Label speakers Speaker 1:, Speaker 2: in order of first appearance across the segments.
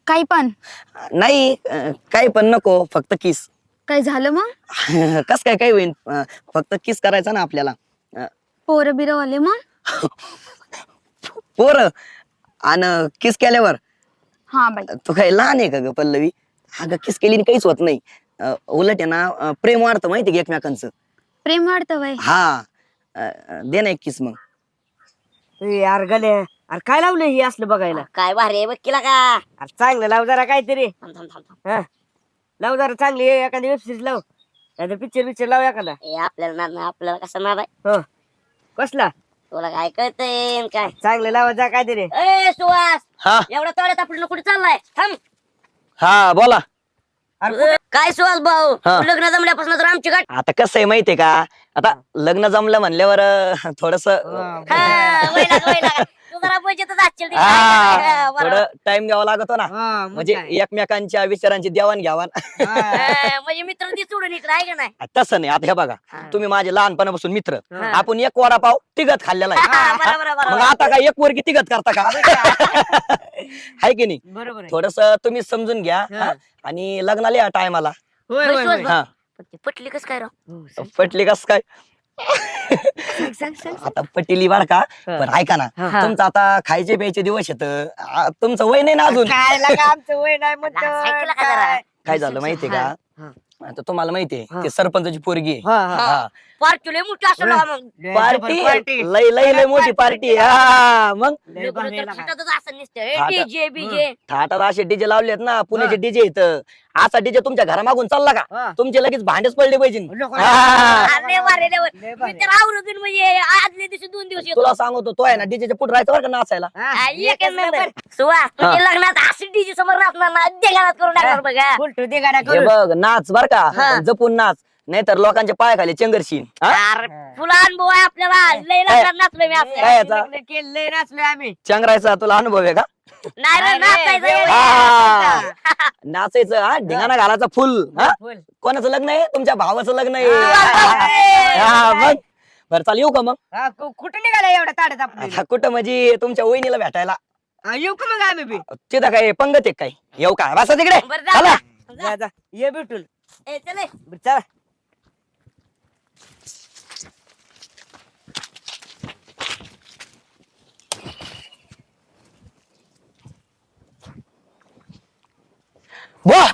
Speaker 1: काही पण.
Speaker 2: नाही काही पण नको, फक्त किस.
Speaker 1: काय झालं मग?
Speaker 2: कस काय काय होईल, फक्त किस करायचा ना आपल्याला.
Speaker 1: पोरं बिरं आले मग?
Speaker 2: पोर आणि किस केल्यावर
Speaker 1: हा बाई.
Speaker 2: तू काय लहान आहे का ग पल्लवी? अगं किस केली काहीच होत नाही. उलट आहे ना, प्रेम वाढतं माहिती का एकमेकांचं.
Speaker 1: प्रेम वाढतं वय?
Speaker 2: हा. दे ना एक किस मग.
Speaker 3: यार गले, अरे काय लावलं हे असलं बघायला?
Speaker 4: काय भारी आहे बघ केला का.
Speaker 3: अरे चांगलं लाव जरा काहीतरी.
Speaker 4: थांब थांब थांब थांब.
Speaker 3: हा, लाव जरा चांगली एखादी वेब सिरीज लाव, नाही पिक्चर लाव एखादा.
Speaker 4: ए आपल्याला नाद नाही, आपल्याला कसं नाद आहे.
Speaker 3: हो, कसला
Speaker 4: तुला काय कळतंय काय.
Speaker 3: चांगलं लावा जा काहीतरी.
Speaker 4: ए सुहास,
Speaker 2: हा
Speaker 4: एवढा तोड्यात आपण कुठे चाललाय? थांब.
Speaker 2: हा बोला.
Speaker 4: काय सुहास भाऊ,
Speaker 2: हा.
Speaker 4: लग्न जमल्यापासून तर आमची गाठ.
Speaker 2: आता कसं आहे माहितीये का, आता लग्न जमलं म्हणल्यावर थोडस
Speaker 4: तू जरा बजेटच असशील तिथे. हा, बरोबर.
Speaker 2: थोडं टाइम द्यावा लागतो ना, म्हणजे एकमेकांच्या विचारांची देवाण घ्यावान.
Speaker 4: म्हणजे मित्र ती सोडून इकडे आहे का नाही.
Speaker 2: तसं नाही. आता हे बघा,
Speaker 4: हा.
Speaker 2: तुम्ही माझे लहानपणापासून मित्र,
Speaker 3: हा.
Speaker 2: आपण एक वडापाव तिघत खाल्लेला आहे.
Speaker 4: हा, बरोबर
Speaker 2: मग
Speaker 4: बरोबर.
Speaker 2: आता काय एक वर्गी तिघत करता का? हाय की नाही?
Speaker 3: बरोबर आहे.
Speaker 2: थोडस तुम्ही समजून घ्या.
Speaker 3: हा.
Speaker 2: हा? आणि लग्नाला या टायमाला.
Speaker 3: होय, होय, होय.
Speaker 2: हा.
Speaker 4: पण ती पटली कस काय राव.
Speaker 3: हो, सांग,
Speaker 2: पटली कस काय?
Speaker 3: सांग, सांग, सांग.
Speaker 2: आता पटिली बर का,
Speaker 3: हा.
Speaker 2: पण ऐका ना,
Speaker 3: हा.
Speaker 2: तुमचं आता खायचे प्यायचे दिवस येत, तुमचं वय नाही ना अजून.
Speaker 3: काय लागा आमचं वय नाही
Speaker 4: ऐकलं का जरा?
Speaker 3: म्हणतो.
Speaker 2: काय झालं माहितीये का,
Speaker 3: हा.
Speaker 2: आता तुम्हाला माहितीये
Speaker 3: हा.
Speaker 2: ते सरपंचाची पोरगी आहे.
Speaker 3: हा, हा.
Speaker 2: हा.
Speaker 4: पार्टी लय मोठी असेल ना मग.
Speaker 2: पार्टी लय लय लय मोठी पार्टी. हा मग
Speaker 3: लय भारी
Speaker 4: लग्न तर
Speaker 3: लागा.
Speaker 4: थाटातच असं नुसतं.
Speaker 2: थाटात.
Speaker 4: डीजे बीजे.
Speaker 2: थाटात असे डीजे लावलेत ना, पुण्याचे डीजे इथं. असा डीजे तुमच्या घरामागून चालला का,
Speaker 3: हा.
Speaker 2: तुमचे लगेच भांडेच पडले पाहिजे.
Speaker 3: लोकं-
Speaker 2: हा.
Speaker 4: अरे वारे रे
Speaker 3: लय
Speaker 4: मी
Speaker 3: भारी.
Speaker 4: तर आवडून म्हणजे आदल्या दिवशी 2 दिवस येतो.
Speaker 2: तुला सांगतो, तो आहे ना डीजेच्या पुढे राहायचं बरं का नाचायला.
Speaker 3: हा,
Speaker 4: एकच नंबर. सुहा तुझ्या लग्नात अशी डीजे समोर नाचणार ना, देगानात करून टाकणार बघा.
Speaker 3: उलटू दे गाड्या
Speaker 2: हे
Speaker 3: करून.
Speaker 2: बघ, नाच बर का,
Speaker 4: हा.
Speaker 2: जपून नाच, नाहीतर लोकांच्या पायाखाली चंगरशीन. हा?
Speaker 4: अरे तुला अनुभव आहे आपल्याला. लय लग्नात नाचलोय मी असं.
Speaker 2: काय याचा?
Speaker 3: लग्न केलं, लय नाचलोय आम्ही.
Speaker 2: चंगरायचा तुला अनुभव आहे का?
Speaker 4: नाही रे
Speaker 3: अरे,
Speaker 4: नाचायचं
Speaker 3: एवढं.
Speaker 4: एवढं.
Speaker 2: हा. नाचायचं, हा धिंगाणा घालायचा फुल. हा?
Speaker 3: फुल.
Speaker 2: कोणाचं लग्न आहे? तुमच्या भावाचं लग्न आहे.
Speaker 3: हा.
Speaker 2: हा, मग बरं चाल, येऊ का मग?
Speaker 3: हा, कुठं निघाला एवढ्या ताड्यात आपली?
Speaker 2: आता कुठं म्हणजे तुमच्या वहिनीला भेटायला.
Speaker 3: येऊ का मग आम्ही बी?
Speaker 2: तिथं काय पंगत आहे काय? येऊ का? बसा तिकडे.
Speaker 4: बरं जा
Speaker 2: चला.
Speaker 4: जा.
Speaker 3: जा, जा. ये भेटून.
Speaker 4: ए, चले.
Speaker 3: बरं, चला.
Speaker 2: वाह!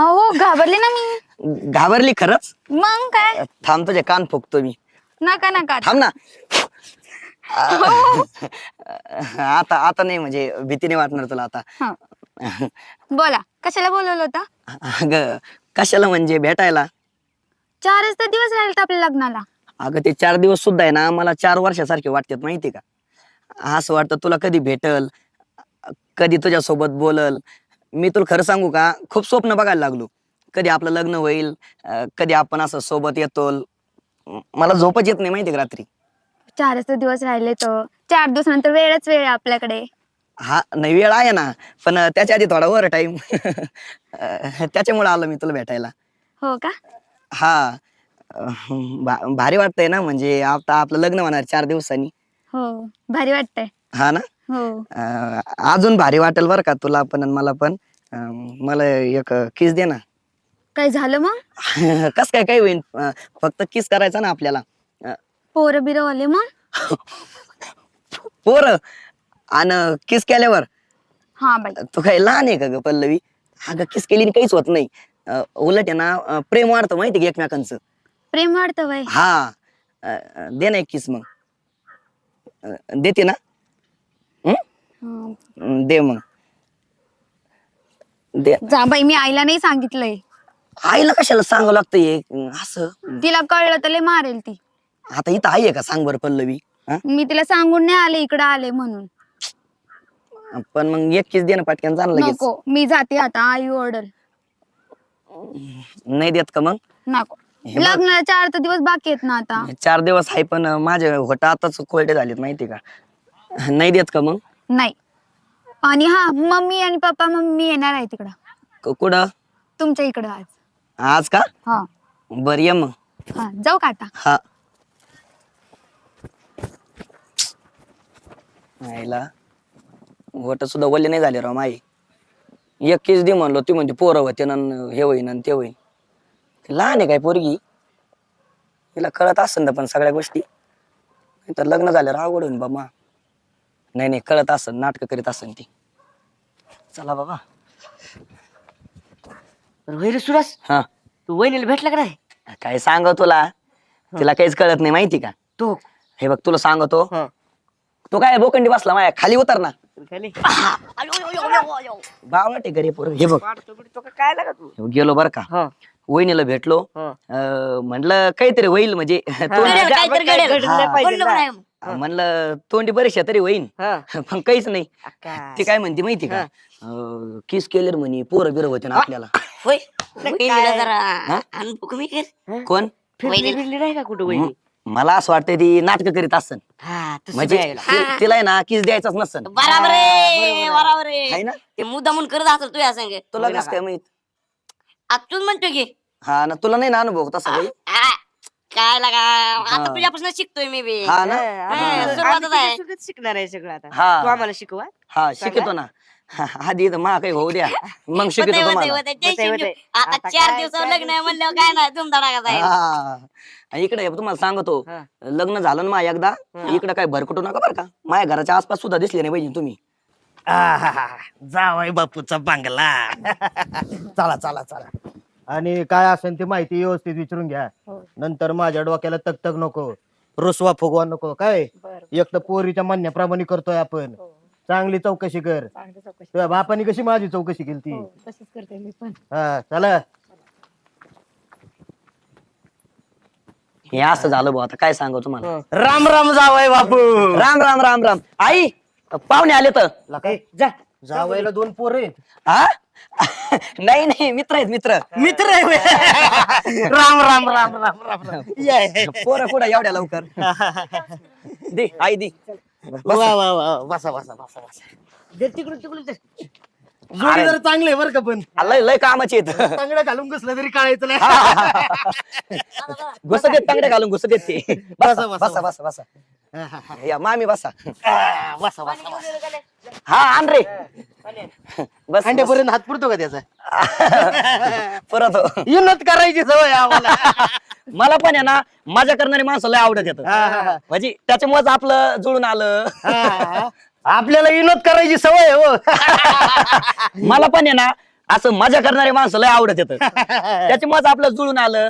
Speaker 1: अहो घाबरले ना मी.
Speaker 2: घाबरली खरंच?
Speaker 1: मग काय?
Speaker 2: थांब, तुझे कान फुकतो मी.
Speaker 1: नका नका.
Speaker 2: थांब ना. आता आता नाही, म्हणजे भीती नाही वाटणार तुला आता.
Speaker 1: हा. बोला, कशाला बोलवलं होतं?
Speaker 2: अगं कशाला म्हणजे भेटायला.
Speaker 1: 4च तर दिवस राहिले आपल्या लग्नाला.
Speaker 2: अगं ते 4 दिवस सुद्धा आहे ना, मला 4 वर्षासारखे वाटतात माहिती का. असं वाटतं तुला कधी भेटल, कधी तुझ्या सोबत बोलल. मी तुला खरं सांगू का, खूप स्वप्न बघायला लागलो. कधी आपलं लग्न होईल, कधी आपण असं सोबत येतो. मला झोपच येत नाही माहिती का रात्री.
Speaker 1: 4च तर दिवस राहिले तर 4 दिवसानंतर वेळच वेळ आहे आपल्याकडे.
Speaker 2: हा नाही, वेळ आहे ना, पण त्याच्या आधी थोडा वर टाइम. त्याच्यामुळे आलो मी तुला भेटायला.
Speaker 1: हो का?
Speaker 2: हा. भारी वाटतंय ना, म्हणजे आता आपलं लग्न होणार 4 दिवसांनी.
Speaker 1: हो, भारी वाटतंय.
Speaker 2: हा ना.
Speaker 1: हो.
Speaker 2: अजून भारी वाटेल बरं का तुला पण आणि मला पण. मला एक किस दे ना.
Speaker 1: काय झालं मग?
Speaker 2: कस काय काय होईल, फक्त किस करायचा ना आपल्याला.
Speaker 1: पोरं बिरं आले मग?
Speaker 2: पोर आणि किस केल्यावर
Speaker 1: हा बाई.
Speaker 2: तू काय लहान आहे का ग पल्लवी? अगं किस केली काहीच होत नाही. उलट आहे ना, प्रेम वाढतं माहिती का एकमेकांचं.
Speaker 1: प्रेम वाढतं वय?
Speaker 2: हा. दे ना एक किस मग. देते ना?
Speaker 1: हं.
Speaker 2: दे मग. दे.
Speaker 1: जा बाई, मी आईला नाही सांगितलंय.
Speaker 2: आईला कशाला सांगावं लागतं हे असं?
Speaker 1: तिला कळलं तर लय मारेल ती.
Speaker 2: आता इथं आई आहे का सांग बरं पल्लवी. हा?
Speaker 1: मी तिला सांगून नाही आले, इकडे आले म्हणून.
Speaker 2: पण मग एक किस दे ना पटकन, जाण लगेच.
Speaker 1: नको, मी जाते आता. I order.
Speaker 2: नाही देत का मग?
Speaker 1: नको.
Speaker 2: हे बघ.
Speaker 1: लग्नाला 4 तर दिवस बाकी आहेत ना आता.
Speaker 2: 4 दिवस आहे, पण माझे होता आताच कोरडे झालेत माहिती का. नाही देत का मग?
Speaker 1: नाही. आणि हा, मम्मी आणि पप्पा, मम्मी येणार आहे तिकडं
Speaker 2: कुठं?
Speaker 1: तुमच्या इकडं आज.
Speaker 2: आज का?
Speaker 1: हा.
Speaker 2: बर ये मग.
Speaker 1: हा, जाऊ का आता?
Speaker 2: हा. आईला वट सुद्धा वल्ले नाही झाले राव माई. एक केस दे म्हणलो, ती म्हणते पोरं होते ना हे होईन आणि ते होईन. लहान आहे काय पोरगी, तिला कळत असेल ना पण सगळ्या गोष्टी. तर लग्न झाल्यावर आवड होईन बाबा. नाही नाही कळत असेल, नाटक करीत असेल ती. चला बाबा.
Speaker 3: वैर सुरस,
Speaker 2: हा
Speaker 3: तू वहिनीला भेटला का नाही?
Speaker 2: काय सांग तुला, तिला काहीच कळत नाही माहिती का.
Speaker 3: तू
Speaker 2: हे बघ तुला सांगतो,
Speaker 3: हा.
Speaker 2: तो काय बोकंडी बसला माझ्या खाली उतर ना.
Speaker 3: खाली
Speaker 2: बावळट आहे घरी पोरं. हे बघ
Speaker 3: पाडतो बिडतो का काय लागा तू?
Speaker 2: हे गेलो बर का,
Speaker 3: हा,
Speaker 2: वहिनीला भेटलो.
Speaker 3: हा.
Speaker 2: म्हणलं काहीतरी होईल म्हणजे
Speaker 4: घडेल, काहीतरी घडेल.
Speaker 3: घडलं पाहिजे
Speaker 4: बोललो का
Speaker 3: ना.
Speaker 4: नाही?
Speaker 2: म्हणलं तोंडी परीक्षा तरी होईन.
Speaker 3: हा.
Speaker 2: पण काहीच नाही.
Speaker 3: काय?
Speaker 2: ती काय म्हणते माहिती का, किस केले म्हणे पोरं बिरं होते ना आपल्याला.
Speaker 4: होय वहिनीला जरा अनुभव कमी कर.
Speaker 2: कोण
Speaker 3: फिरली बिरली नाही का कुठं वहिनी?
Speaker 2: मला असं वाटतं ती नाटक करीत असन.
Speaker 3: हा, तसं
Speaker 2: म्हणजे
Speaker 3: द्यायला.
Speaker 2: तिला आहे ना किस द्यायचाच नसन.
Speaker 4: बराबर आहे, बराबर
Speaker 2: आहे
Speaker 4: आहे.
Speaker 2: ना.
Speaker 4: ते मुद्दा म्हणून करत असेल तुझ्या संग.
Speaker 2: तुला कसं काय माहित.
Speaker 4: आतून म्हणतो की
Speaker 2: हा ना, तुला नाही ना अनुभव तसा काही.
Speaker 4: काय लागा आता तुझ्यापासून शिकतोय मी बी.
Speaker 2: हा ना.
Speaker 4: सुरुवातच आहे.
Speaker 3: आम्ही शिकणार आहे सगळं आता.
Speaker 2: हा.
Speaker 3: तू आम्हाला शिकवा.
Speaker 2: हा शिकतो ना. आधी तर मा काही होऊ द्या, मग शिकतो
Speaker 4: होतंय, होतंय,
Speaker 2: तुम्हाला.
Speaker 4: होतंय. टेन्शन
Speaker 3: होतंय,
Speaker 4: घेऊ.
Speaker 3: होतंय.
Speaker 4: आता
Speaker 3: आता
Speaker 4: 4
Speaker 3: काय
Speaker 4: दिवसावर
Speaker 3: काय
Speaker 4: लग्न आहे म्हणल्यावर काय नाही धुमधडाका जाईल.
Speaker 2: हा. आणि इकडे तुम्हाला सांगतो,
Speaker 3: हा.
Speaker 2: लग्न झालं ना मा एकदा, इकडे काय भरकटू नका बरं का. माझ्या घराच्या आसपास सुद्धा दिसले नाही पाहिजे तुम्ही.
Speaker 5: जावाय बापूचा बांगला. चला चला चला. आणि काय असेल ते माहिती व्यवस्थित विचारून घ्या. नंतर माझ्या डोक्याला तक नको, रुसवा फुगवा नको. काय एक तर पोरीच्या म्हणण्याप्रमाणे करतोय आपण. चांगली चौकशी कर. तुझ्या बापाने कशी माझी चौकशी केली ती.
Speaker 1: तसंच करते मी पण.
Speaker 5: हा चला.
Speaker 2: हे असं झालं भाऊ, आता काय सांगू तुम्हाला.
Speaker 5: राम राम जावाय बापू.
Speaker 2: राम राम राम राम. आई पाहुणे आले तर.
Speaker 5: काय
Speaker 3: जा.
Speaker 5: जावायला 2 पोरं आहेत.
Speaker 2: हा नाही नाही मित्र आहेत मित्र.
Speaker 5: मित्र आहे होय. राम राम राम राम राम राम. ये.
Speaker 2: पोरं कुठं एवढ्या लवकर. दे आई दे.
Speaker 5: वा वा वा. बसा बसा बसा बसा.
Speaker 3: दे तिकडून तिकडून दे.
Speaker 5: जोडी जर चांगले बरं का, पण
Speaker 2: लय लय कामाचे आहेत.
Speaker 5: चांगलं घालून घुसलं तरी कळायचं नाही.
Speaker 2: घुसत येत तांगड्या घालून घुसत येत ते.
Speaker 5: बसा,
Speaker 2: बसा
Speaker 5: बसा,
Speaker 2: बसा बसा बसा. या मामी बसा.
Speaker 5: बसा बसा बसा.
Speaker 2: हा आण रे. बस
Speaker 5: अंड्यापर्यंत हात पुरतो का त्याचा.
Speaker 2: परत हो.
Speaker 5: हिंमत करायची सवय आहे आम्हाला.
Speaker 2: मला पण आहे ना मजा करणारी माणसं लय आवडत येत.
Speaker 5: हा, हा, हा.
Speaker 2: म्हणजे त्याच्यामुळेच आपलं जुळून आलं.
Speaker 5: हा. आपल्याला विनोद करायची सवय आहे हो.
Speaker 2: मला पण आहे ना असं मजा करणारी माणसं लय आवडत येत. त्याच्यामुळेच आपलं जुळून आलं.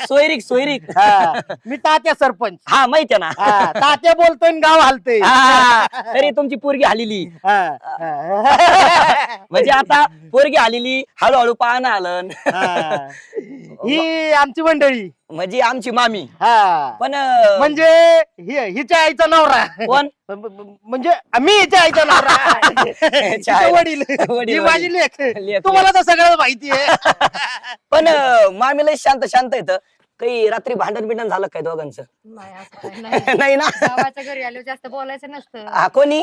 Speaker 2: सोयरीक सोयरीक.
Speaker 5: हा. मी तात्या सरपंच.
Speaker 2: हा माहिती आहे ना.
Speaker 5: हा. तात्या बोलतोय आणि गाव हलतोय.
Speaker 2: हा, तरी तुमची पोरगी आलेली.
Speaker 5: हा. हा.
Speaker 2: म्हणजे आता पोरगी आलेली हळूहळू पाहणं आलं.
Speaker 5: हा. ही आमची मंडळी.
Speaker 2: म्हणजे आमची मामी.
Speaker 5: हा.
Speaker 2: पण
Speaker 5: म्हणजे हिच्या आईचा नवरा.
Speaker 2: कोण
Speaker 5: म्हणजे मी हिच्या आईचा नवरा. हिचे वडील.
Speaker 2: वडील,
Speaker 5: ही माझी लेक.
Speaker 2: लेक.
Speaker 5: तुम्हाला तर सगळं माहिती आहे.
Speaker 2: पण मामी लय शांत शांत येत. काही रात्री भांडण बिंडण झालं काय दोघांचं.
Speaker 1: नाही असं काही नाही.
Speaker 2: नाही ना.
Speaker 1: गावाच्या घरी आलो जास्त बोलायचं नसतं.
Speaker 2: हा कोणी.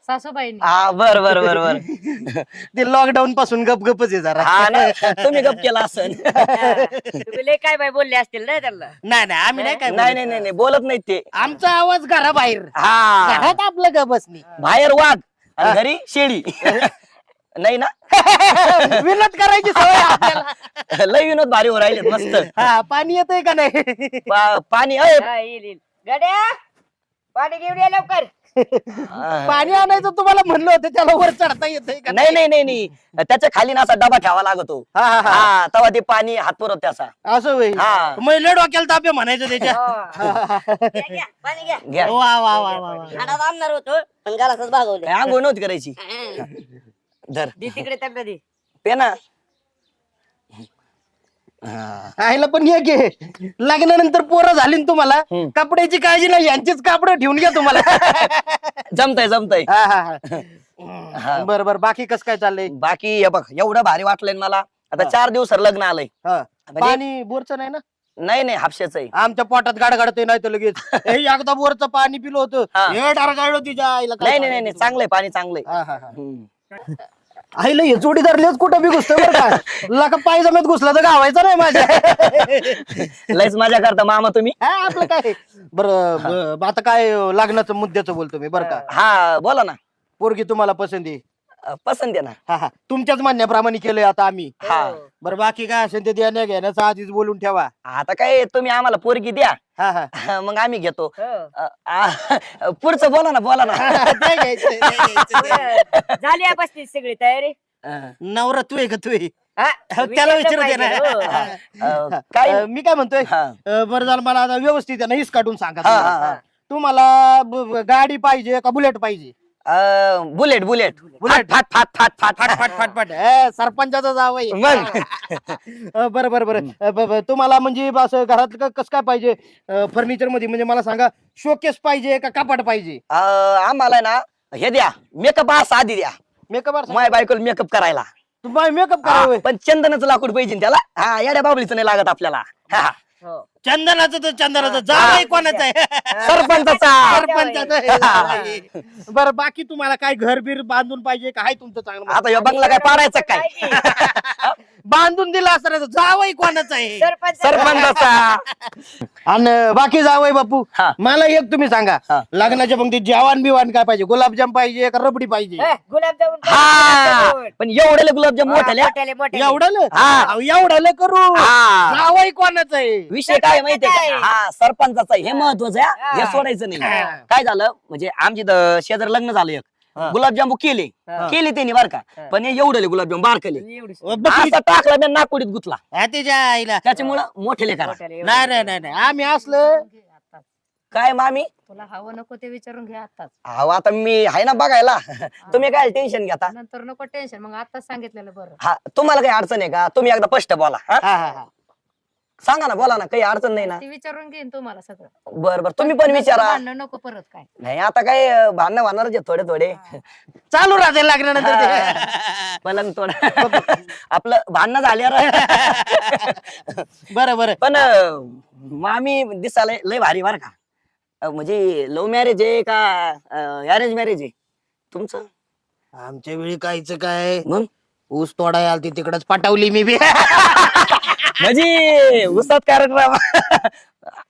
Speaker 1: सासूबाईंनी.
Speaker 2: हा बर बर बर बर.
Speaker 5: ते लॉकडाऊन पासून गपगपच आहे जरा.
Speaker 2: हा ना तुम्ही गप केला असन.
Speaker 3: तुम्ही लय काय बाय बोलले असतील ना त्यांना.
Speaker 5: नाही नाही आम्ही नाही काय
Speaker 2: नाही
Speaker 5: बोलत.
Speaker 2: नाही नाही बोलत नाहीत ते.
Speaker 5: आमचा आवाज घराबाहेर.
Speaker 2: हा
Speaker 5: घरात आपलं ग बसणी.
Speaker 2: बाहेर वाघ आणि घरी शेळी. नाही ना.
Speaker 5: विनोद करायची सवय आहे आपल्याला.
Speaker 2: लय विनोद भारी हो राहिले मस्त.
Speaker 5: हा. पाणी येतंय का नाही.
Speaker 2: पाणी अय
Speaker 3: हा, येईल येईल. गाड्या पाणी घेऊन या लवकर.
Speaker 5: पाणी आणायचं तुम्हाला म्हणलं होतं, त्याला वर चढता येतंय का
Speaker 2: नाही नाही नाही नाही त्याच्या खाली ना असा डबा ठेवा लागतो.
Speaker 5: हा, हा, हा.
Speaker 2: हा तेव्हा ते पाणी हात पुरत त्याचा.
Speaker 5: असं होईल.
Speaker 2: हा.
Speaker 5: महिला डोक्याला तापे म्हणायचं त्याच्या.
Speaker 3: घ्या, घ्या, पाणी घ्या.
Speaker 2: घ्या
Speaker 5: वा वा वा वा वा.
Speaker 4: हाडात आणणार होतो पण घरातच भागवले.
Speaker 2: काय आंघोळ नव्हती करायची. धर
Speaker 3: दे तिकडे त्यांना दे.
Speaker 2: पेना.
Speaker 5: आईला पण हे घे. लग्नानंतर पोरं झाली ना तुम्हाला, कपड्याची काळजी नाही, यांचीच कापड ठेवून घ्या तुम्हाला.
Speaker 2: जमतय जमतय.
Speaker 5: हा, हा, हा. बर बर. बाकी कस काय चाललंय.
Speaker 2: बाकी हे बघ एवढं भारी वाटलंय ना मला. आता 4 दिवस लग्न आलंय.
Speaker 5: हा.
Speaker 2: म्हणजे-
Speaker 5: पाणी बोरचं नाही ना.
Speaker 2: नाही नाही हापशाच आहे.
Speaker 5: आमच्या पोटात गाड गाडतोय नाही तर लगेच. हे एकदा बोरचं पाणी पिलं होतं.
Speaker 2: हा.
Speaker 5: हे डारगाळलं तिच्या आईला. काय
Speaker 2: नाही नाही नाही चांगलंय पाणी चांगलंय.
Speaker 5: हा, हा, हा.
Speaker 2: हम्म.
Speaker 5: आईला हे जोडीदार लेच कुठं बी घुसतोय बरं का. लका पायजमेत घुसला तर गावायचं नाही माझ्या.
Speaker 2: लयच मजा करता मामा तुम्ही.
Speaker 5: हा, आपलं काय. बरं आता काय लग्नाचं मुद्द्याचं बोलतो मी बरं का.
Speaker 2: हा बोला ना.
Speaker 5: पोरगी तुम्हाला पसंती.
Speaker 2: पसंत आहे ना.
Speaker 5: हा हा तुमच्याच म्हणण्याप्रमाणे केलंय आता आम्ही.
Speaker 2: हा
Speaker 5: बरं बाकी काय असेल ते देण्या घेण्याचं आधीच बोलून ठेवा.
Speaker 2: आता काय तुम्ही आम्हाला पोरगी द्या
Speaker 5: हा हा
Speaker 2: मग आम्ही घेतो.
Speaker 3: हो.
Speaker 2: पुढचं बोला ना बोला ना.
Speaker 5: ते घ्यायचं, ते घ्यायचं, ते.
Speaker 3: बरं. झाली आहे बसली सगळी तयारी.
Speaker 5: नवरा तू आहे का तू आहे?
Speaker 3: हा,
Speaker 5: त्याला विचारू दे
Speaker 3: पाहिजे, हो.
Speaker 5: ना.
Speaker 2: काय
Speaker 5: मी काय म्हणतोय
Speaker 2: हा.
Speaker 5: बरं झालं मला आता व्यवस्थित आहे ना हिस काढून सांगा
Speaker 2: हा,
Speaker 5: तुम्ही.
Speaker 2: हा,
Speaker 5: तुम्हाला गाडी पाहिजे का बुलेट पाहिजे?
Speaker 2: Bullet bullet
Speaker 5: bullet.
Speaker 2: फाट फाट फाट फाट
Speaker 5: फाट फाट फाट फाट सरपंचाचा जावई.
Speaker 2: मग
Speaker 5: बरं बरं बरं तुम्हाला म्हणजे असं घरात कसं काय पाहिजे फर्निचर मध्ये म्हणजे मला सांगा शोकेस पाहिजे का कपाट पाहिजे?
Speaker 2: आम्हाला ना हे द्या मेकअप असं आधी द्या.
Speaker 5: मेकअप
Speaker 2: माय बायकोला मेकअप करायला.
Speaker 5: तुम्हाला मेकअप
Speaker 2: हा,
Speaker 5: करावं.
Speaker 2: पण चंदनाचं लाकूड पाहिजे ना त्याला. हा येड्या बाबलीचं नाही लागत आपल्याला. हा,
Speaker 3: हो.
Speaker 5: चंदनाचं तर चंदनाचं जावई कोणाचं आहे?
Speaker 2: सरपंचाचा.
Speaker 5: सरपंचाचं आहे जावई. बरं बाकी तुम्हाला काय घर बीर बांधून पाहिजे का हाय तुमचं चांगलं?
Speaker 2: आता ह्यो बंगला काय पाडायचा काय?
Speaker 5: बांधून दिला असं नाही तर जावई कोणाचं आहे?
Speaker 2: सरपंचाचा.
Speaker 5: आणि बाकी जावई बापू
Speaker 2: हा.
Speaker 5: मला एक तुम्ही सांगा
Speaker 2: हा.
Speaker 5: लग्नाच्या पंक्तीत जेवण बिवान काय पाहिजे? गुलाबजाम पाहिजे का रबडी पाहिजे?
Speaker 3: गुलाबजामुन
Speaker 2: हा पण एवढे गुलाबजाम मोठ्याले.
Speaker 5: एवढं
Speaker 2: हा.
Speaker 5: एवढं करू
Speaker 2: हा.
Speaker 5: जावई कोणाचं आहे?
Speaker 2: विषय काय माहितीये
Speaker 3: सरपंचाचा
Speaker 2: का? हा सरपंचाचा आहे. हे महत्वाचं आहे हा. हे
Speaker 3: हा.
Speaker 2: सोडायचं नाही.
Speaker 5: हा.
Speaker 2: काय झालं म्हणजे आमची शेजार लग्न झालं एक
Speaker 5: हा.
Speaker 2: गुलाबजाम केले
Speaker 3: हा.
Speaker 2: केले त्यांनी बर का.
Speaker 3: हा.
Speaker 2: पण हे एवढले गुलाबजाम बारकले
Speaker 5: बकरी-
Speaker 2: असा टाकला मी नाकोडीत गुतला.
Speaker 5: हा, त्याच्या आईला
Speaker 2: त्याच्यामुळं मोठेले करा.
Speaker 5: नाही नाही नाही नाही. आम्ही असलं
Speaker 2: काय मामी
Speaker 6: तुला हवं नको ते विचारून घे आताच.
Speaker 2: अहो आता मी आहे ना बघायला. तुम्ही काय टेन्शन घेता.
Speaker 6: नंतर नको टेन्शन, मग आताच सांगितलेलं बरं.
Speaker 2: हा तुम्हाला काही अडचण आहे का? तुम्ही एकदा स्पष्ट बोला. हा?
Speaker 5: हा, हा, हा.
Speaker 2: सांगा ना बोला ना काही अडचण नाही ना.
Speaker 6: ती विचारून घेईन तुम्हाला सगळं.
Speaker 2: बर बर तुम्ही पण विचारा.
Speaker 6: भांडणं नको परत काय.
Speaker 2: नाही आता काय भांडणं होणारच आहे थोडे थोडे.
Speaker 5: चालू राहते लागल्यानंतर ते.
Speaker 2: पलंग थोडं आपलं भांडणं झाल्यावर.
Speaker 5: बरं बरं
Speaker 2: पण मामी दिसायला लय भारी बर का. म्हणजे लव्ह मॅरेज आहे का अरेंज मॅरेज आहे तुमचं?
Speaker 5: आमच्या वेळी कायच काय
Speaker 2: मग
Speaker 5: ऊस तोडाय आलती तिकडच पाठवली मी बी.
Speaker 2: म्हणजे उसात कार्यक्रम.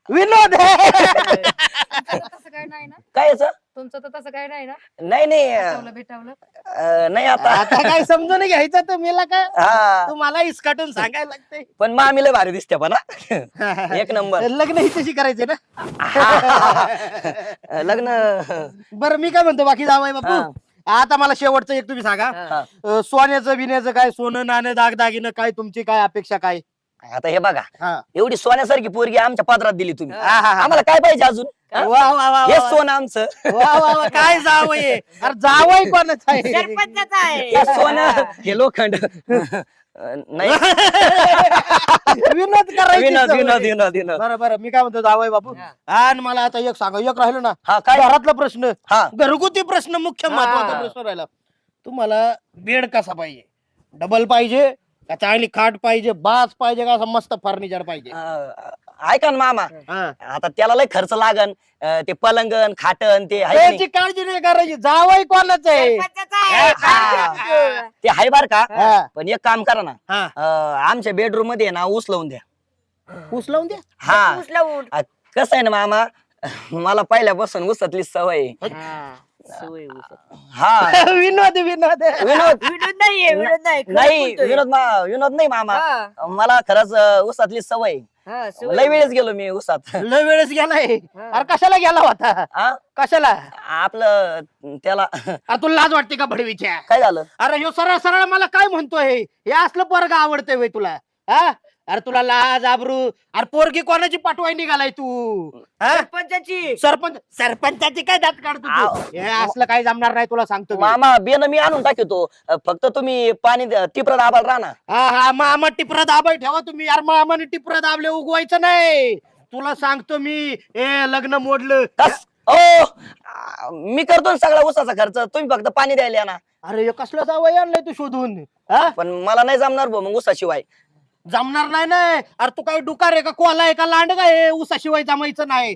Speaker 5: विनोद
Speaker 6: तुमचं तर तसं काय नाही ना?
Speaker 2: काय याचं?
Speaker 6: तुमचं तर तसं काय नाही ना?
Speaker 2: नाही नाही
Speaker 6: भेटावलं भेटावलं.
Speaker 2: नाही आता
Speaker 5: आता काय समजून घ्यायचं तुम्हीला काय
Speaker 2: हा
Speaker 5: तुम्हाला इसकाटून सांगायला लागतंय.
Speaker 2: पण मामी लय भारी दिसते पण हा. एक नंबर.
Speaker 5: लग्न हिच्याशी करायचंय ना.
Speaker 2: लग्न
Speaker 5: बरं मी काय म्हणतो बाकी जावई
Speaker 2: हा.
Speaker 5: बापू आता मला शेवटचं एक तुम्ही सांगा
Speaker 2: हा.
Speaker 5: सोन्याचं बिन्याचं काय सोनं नाणं दागदागिनं काय तुमची काय अपेक्षा काय?
Speaker 2: आता हे बघा
Speaker 5: हा.
Speaker 2: एवढी सोन्यासारखी पोरगी आमच्या पदरात दिली तुम्ही.
Speaker 5: हा, हा, हा.
Speaker 2: आम्हाला काय पाहिजे अजून?
Speaker 5: वा वा वा
Speaker 2: हे
Speaker 5: वा.
Speaker 2: सोनं आमचं.
Speaker 5: वा वा वा काय जावई आहे? अरे जावई कोणाचं आहे?
Speaker 3: सरपंचाचा
Speaker 2: हे
Speaker 3: आहे.
Speaker 2: सोनं हे लोखंड. नाही
Speaker 5: विनोद करायची
Speaker 2: विनोद
Speaker 5: सवय.
Speaker 2: विनोद विनोद विनोद.
Speaker 5: बरं बरं मी काय म्हणतो जावई बापू आणि मला आता एक सांगा एक राहिलं ना
Speaker 2: हा काय?
Speaker 5: घरातला प्रश्न
Speaker 2: हा
Speaker 5: घरगुती प्रश्न मुख्य महत्वाचा
Speaker 3: हा.
Speaker 5: प्रश्न राहिला. तुम्हाला बेड कसा पाहिजे? डबल पाहिजे का चांगली खाट पाहिजे बाज पाहिजे का असं मस्त फर्निचर पाहिजे?
Speaker 2: ऐका ना मामा
Speaker 5: हा.
Speaker 2: आता त्याला लय खर्च लागन. ते पलंगन खाटन ते आहे की
Speaker 5: त्याची
Speaker 2: नाही?
Speaker 5: काळजी नाही करायची जावई कोणाचं आहे?
Speaker 3: सरपंचाचा आहे.
Speaker 2: हा. ते हाय बार का.
Speaker 5: हा.
Speaker 2: पण एक काम करा ना
Speaker 5: हा.
Speaker 2: आमच्या बेडरूम मध्ये आहे ना ऊस लावून द्या.
Speaker 5: उचलवून द्या.
Speaker 2: हा
Speaker 3: ऊस लावून.
Speaker 2: कसं आहे ना मामा मला पहिल्यापासून ऊसातली सवय आहे.
Speaker 3: हा. सवय ऊस.
Speaker 2: हा
Speaker 5: विनोद विनोद
Speaker 2: विनोद
Speaker 3: विनोद नाहीये विनोद नाही. खरं
Speaker 2: नाही
Speaker 3: बोलतोय.
Speaker 2: विनोद नाही मामा.
Speaker 3: हा.
Speaker 2: मला खरंच ऊसातली सवय आहे.
Speaker 3: हा, सवय.
Speaker 2: लय वेळेस गेलो मी ऊसात.
Speaker 5: लय वेळेस गेलाय.
Speaker 3: हा.
Speaker 5: अरे कशाला गेला होता?
Speaker 2: हा?
Speaker 5: कशाला?
Speaker 2: आपलं त्याला
Speaker 5: अरे तुला लाज वाटते का भडवीच्या?
Speaker 2: काय झालं?
Speaker 5: अरे ह्यो सरळ सरळ मला काय म्हणतोय हे असलं पोरग आवडतंय व्हय तुला? हा अरे तुला लाज आबरू अरे पोरगी कोणाची पाठवाय निघालाय तू? हा?
Speaker 3: सरपंचाची.
Speaker 5: सरपंचाची काय दात काढतो
Speaker 2: आव.
Speaker 5: तू? हे असलं काही जमणार नाही तुला सांगतो मी.
Speaker 2: मामा बेन मी आणून टाकतो. फक्त तुम्ही पाणी टिपरा दाबाल राहणार.
Speaker 5: हा हा मामा टिपरा दाबाय ठेवा तुम्ही यार मामाने टिपरा दाबले उगवायचं नाही तुला सांगतो मी. लग्न मोडलं.
Speaker 2: मी करतो ना सगळा ऊसाचा खर्च. तुम्ही फक्त पाणी द्यायला ना.
Speaker 5: अरे हे कसलं जावई आणलंय तू शोधून? हा
Speaker 2: पण मला नाही जमणार भाऊ मग ऊसाशिवाय.
Speaker 5: जमणार नाही नाही. अरे तू काय डुकार आहे का कोला आहे का लांड काय ऊसाशिवाय जमायचं नाही.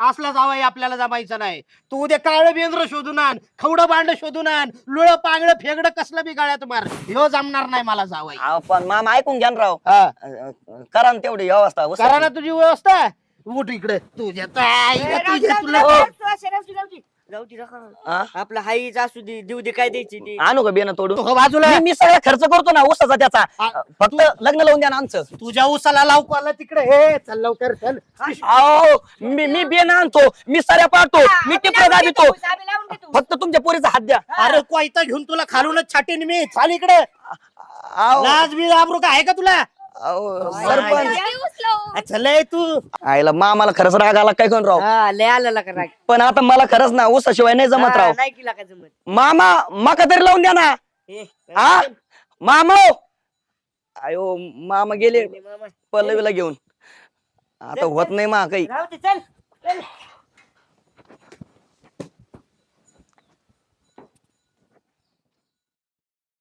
Speaker 5: असला जावई आपल्याला जमायचं नाही. तू उद्या काळ बेंद्र शोधून आण खवडं बांड शोधून आण लुळ पांगड फेगड कसलं बी गाळ्यात मार ह्यो जमणार नाही मला जावई.
Speaker 2: पण मामा ऐकून घ्या ना राव.
Speaker 5: हा.
Speaker 2: करा ना तेवढी व्यवस्था ऊसाची.
Speaker 5: करा ना तुझी व्यवस्था. उठ इकडे तुझ्या तुझ्या तुला
Speaker 3: राहू दे, राहू दे, राहू दे, राहू दे. जाऊ दे नका.
Speaker 2: हा?
Speaker 3: आपला हाईच असू दे, देऊ दे काय द्यायची ती.
Speaker 2: आणू का बियाणं तोडून
Speaker 5: हो, बाजूला
Speaker 2: मी सगळा खर्च करतो ना ऊसाचा त्याचा फक्त लग्न लावून द्या ना आमचं.
Speaker 5: तुझ्या उसाला लाव कॉला तिकडे. हे चल लवकर चल.
Speaker 2: अहो मी बियाणं आणतो, मी साऱ्या पाडतो, मी टिपरा दाबितो,
Speaker 6: आम्ही लावून घेतो.
Speaker 2: फक्त तुमच्या पोरीचा हात द्या.
Speaker 5: अरे कोयता घेऊन तुला खालूनच छाटीन मी. चाल इकडे.
Speaker 2: अहो,
Speaker 5: लाज बी आबरू का आहे का तुला?
Speaker 2: अहो, सरपंच
Speaker 5: चल ए तू.
Speaker 2: आईला मामाला खरंच राग आला काय कोण राव.
Speaker 3: हा लय आला का राग.
Speaker 2: पण आता मला खरंच ना ऊसाशिवाय नाही जमत
Speaker 3: हा,
Speaker 2: राव.
Speaker 3: नाही केला का जमत.
Speaker 2: मामा मका तरी लावून द्या ना.
Speaker 3: हे,
Speaker 2: हा मामा अयो मामा गेले
Speaker 3: मामा.
Speaker 2: पल्लवीला घेऊन. आता होत नाही मा काही.
Speaker 3: राहू दे, चल चल.